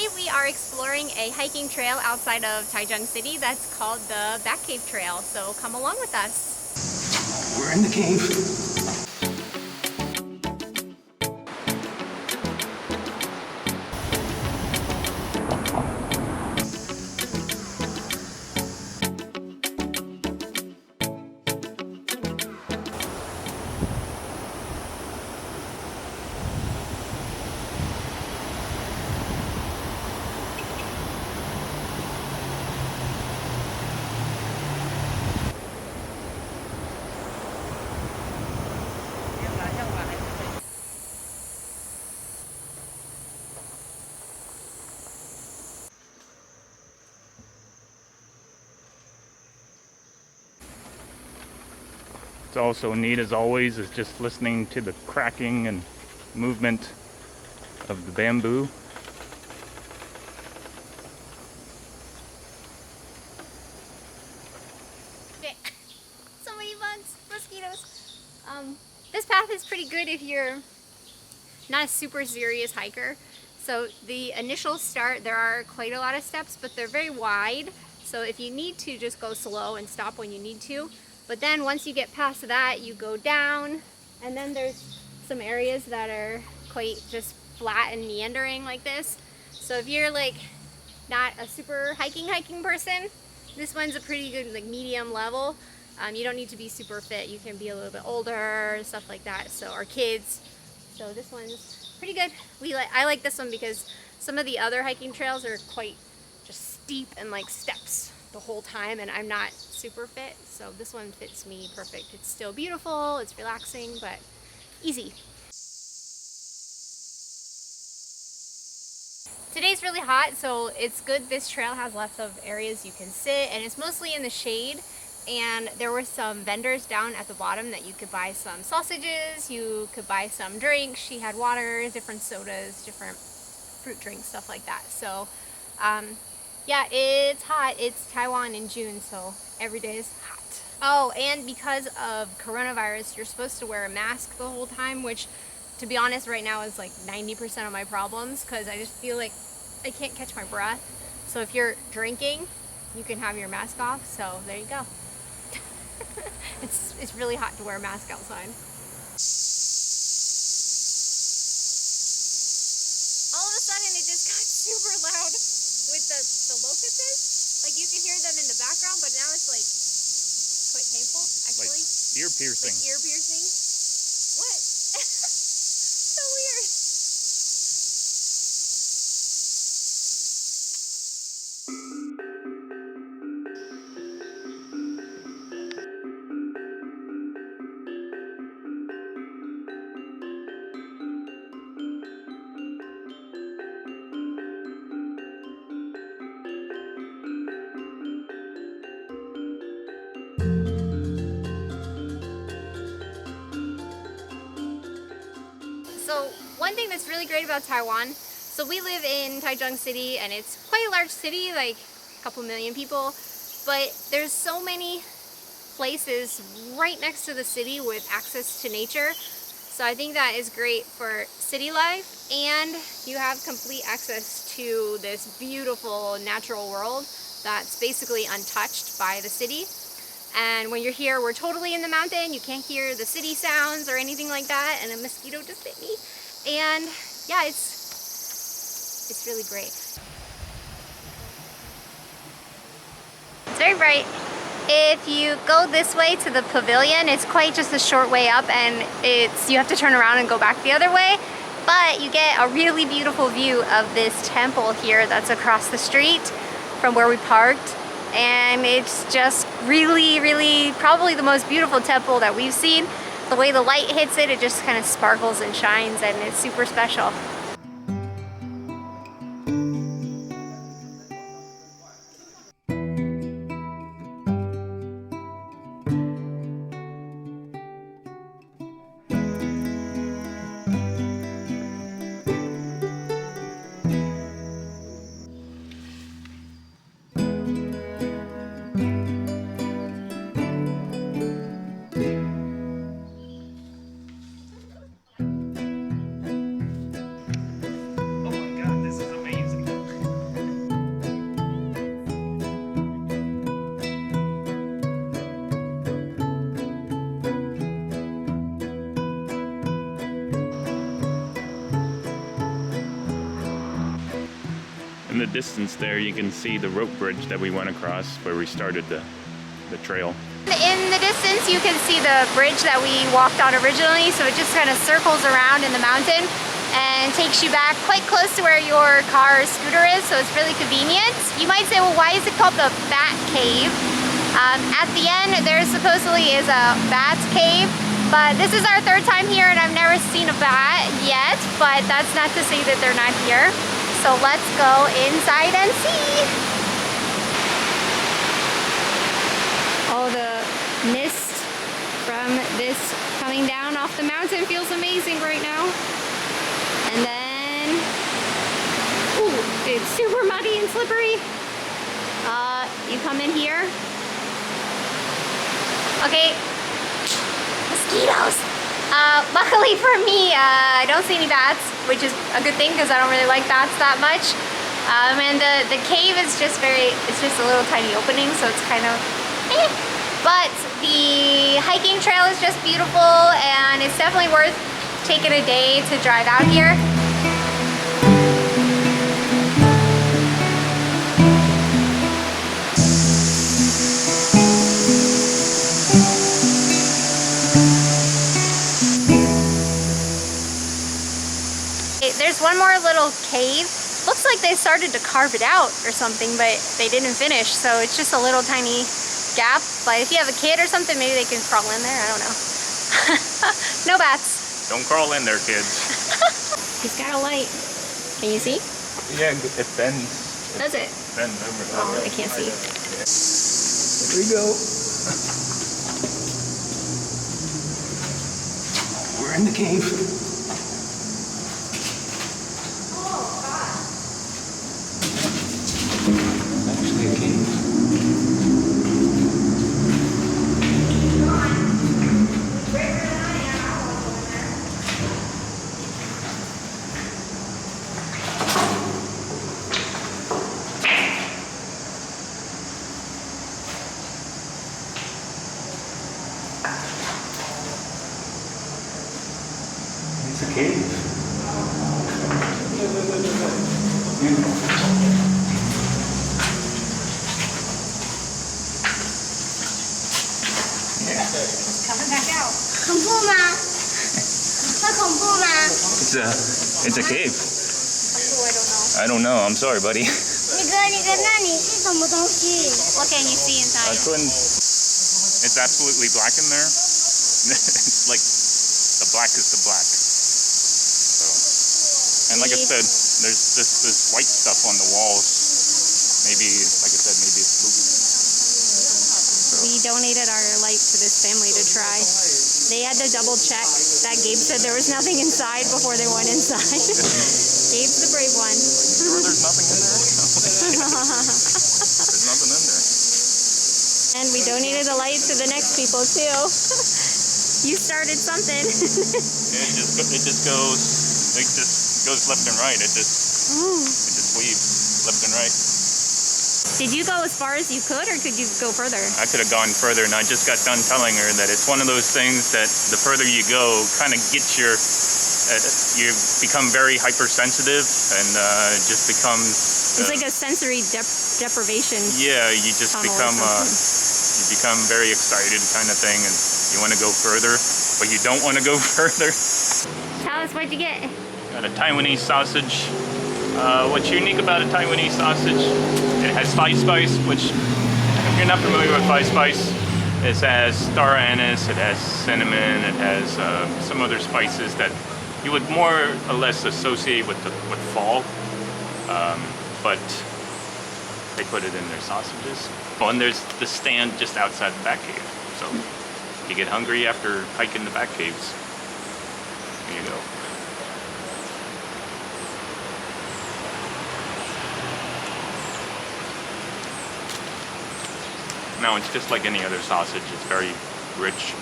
Today we are exploring a hiking trail outside of Taichung City that's called the Bat Cave Trail, so come along with us. We're in the cave. What's also neat, as always, is just listening to the cracking and movement of the bamboo. So many bugs, mosquitoes. This path is pretty good if you're not a super serious hiker. So the initial start, there are quite a lot of steps, but they're very wide. So if you need to, just go slow and stop when you need to. But then once you get past that, you go down, and then there's some areas that are quite just flat and meandering like this. So if you're like not a super hiking person, this one's a pretty good like medium level. You don't need to be super fit. You can be a little bit older, stuff like that. So our kids. So this one's pretty good. I like this one because some of the other hiking trails are quite just steep and like steps the whole time, and I'm not super fit, so this one fits me perfect. It's still beautiful, it's relaxing, but easy. Today's really hot, so it's good this trail has lots of areas you can sit, and it's mostly in the shade. And there were some vendors down at the bottom that you could buy some sausages, you could buy some drinks. She had water, different sodas, different fruit drinks, stuff like that. So yeah, it's hot. It's Taiwan in June, so every day is hot. Oh, and because of coronavirus, you're supposed to wear a mask the whole time, which, to be honest, right now is like 90% of my problems, because I just feel like I can't catch my breath. So if you're drinking, you can have your mask off, so there you go. It's really hot to wear a mask outside. All of a sudden it just got super loud with the locusts. Like you could hear them in the background, but now it's like quite painful actually. Like ear piercing. Like ear piercing. What? So weird. So one thing that's really great about Taiwan, so we live in Taichung City, and it's quite a large city, like a couple million people, but there's so many places right next to the city with access to nature. So I think that is great for city life, and you have complete access to this beautiful natural world that's basically untouched by the city. And when you're here, we're totally in the mountain. You can't hear the city sounds or anything like that. And a mosquito just bit me. And yeah, it's really great. It's very bright. If you go this way to the pavilion, it's quite just a short way up, and you have to turn around and go back the other way. But you get a really beautiful view of this temple here that's across the street from where we parked. And it's just really probably the most beautiful temple that we've seen. The way the light hits it, it just kind of sparkles and shines, and it's super special. In the distance there, you can see the rope bridge that we went across where we started the trail. In the distance, you can see the bridge that we walked on originally, so it just kind of circles around in the mountain and takes you back quite close to where your car or scooter is, so it's really convenient. You might say, well, why is it called the Bat Cave? At the end, there supposedly is a bat cave, but this is our third time here and I've never seen a bat yet, but that's not to say that they're not here. So let's go inside and see. Oh, the mist from this coming down off the mountain feels amazing right now. And then, ooh, it's super muddy and slippery. You come in here. Okay, mosquitoes. Luckily for me, I don't see any bats, which is a good thing because I don't really like bats that much. And the cave is just it's just a little tiny opening, so it's kind of But the hiking trail is just beautiful and it's definitely worth taking a day to drive out here. There's one more little cave. Looks like they started to carve it out or something, but they didn't finish, so it's just a little tiny gap. But if you have a kid or something, maybe they can crawl in there. I don't know. No bats. Don't crawl in there, kids. He's got a light. Can you see? Yeah, it bends. Does it? Bends over. Oh, I can't see. Here we go. We're in the cave. Actually a cave. It's a cave. It's coming back out. 恐怖吗？会恐怖吗？ It's a cave. I don't know. I don't know. I'm sorry, buddy. 那里是什么东西？ What can you see I inside? couldn't. It's absolutely black in there. It's like the blackest of black. So, and like I said, there's just this white stuff on the walls. Maybe, like I said, maybe it's spooky. We donated our light to this family to try. They had to double check that Gabe said there was nothing inside before they went inside. Gabe's the brave one. Sure, there's nothing in there. There's nothing in there. And we donated the light to the next people too. You started something. It just goes left and right. It just weaves left and right. Did you go as far as you could, or could you go further? I could have gone further, and I just got done telling her that it's one of those things that the further you go, kind of gets you become very hypersensitive, and just becomes. It's like a sensory deprivation. Yeah, you just tunnel or become very excited, kind of thing, and you want to go further, but you don't want to go further. Tell us what you get. Got a Taiwanese sausage. What's unique about a Taiwanese sausage? It has five spice, which, if you're not familiar with five spice, it has star anise, it has cinnamon, it has some other spices that you would more or less associate with fall, but they put it in their sausages. Oh, and there's the stand just outside the Bat Cave, so if you get hungry after hiking the Bat Caves, there you go. No, it's just like any other sausage. It's very rich,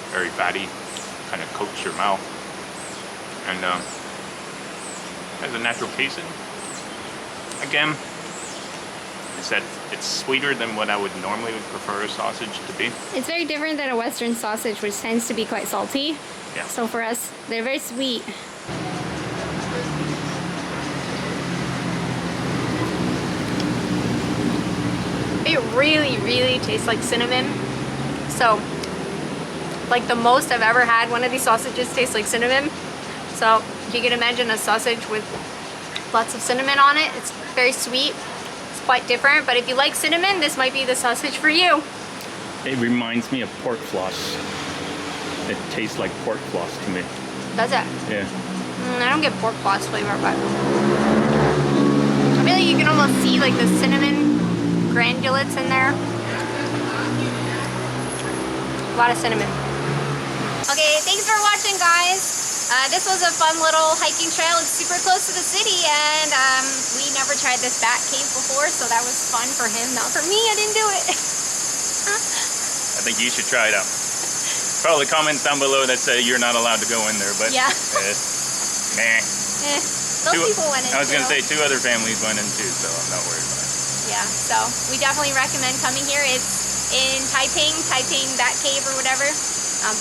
very fatty, kind of coats your mouth. And has a natural casing. Again, it's sweeter than what I would normally prefer a sausage to be. It's very different than a Western sausage, which tends to be quite salty. Yeah. So for us, they're very sweet. really, really tastes like cinnamon. So, like the most I've ever had one of these sausages tastes like cinnamon. So you can imagine a sausage with lots of cinnamon on it. It's very sweet. It's quite different, but if you like cinnamon, this might be the sausage for you. It reminds me of pork floss. It tastes like pork floss to me. Does it? Yeah. I don't get pork floss flavor, but I feel like you can almost see like the cinnamon granulates in there. A lot of cinnamon. Okay, thanks for watching, guys. This was a fun little hiking trail. It's super close to the city, and we never tried this bat cave before, so that was fun for him, not for me. I didn't do it. I think you should try it out. Probably comments down below that say you're not allowed to go in there, but Yeah. Meh. Those people went in. I was gonna too. say 2 other families went in too, so I'm not worried about it. Yeah, so we definitely recommend coming here. It's in Taiping Bat Cave or whatever.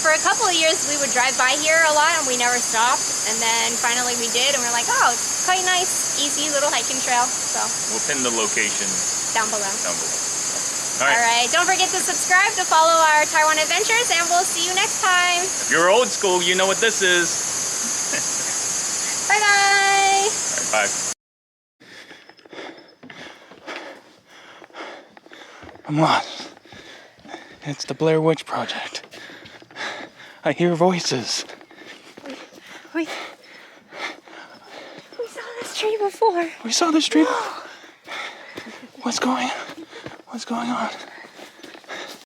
For a couple of years, we would drive by here a lot and we never stopped. And then finally we did, and we're like, oh, it's quite nice, easy little hiking trail. So We'll pin the location down below. down below. All right, don't forget to subscribe to follow our Taiwan adventures, and we'll see you next time. If you're old school, you know what this is. Bye-bye. All right, bye. I'm lost. It's the Blair Witch Project. I hear voices. We saw this tree before. We saw this tree. What's going on?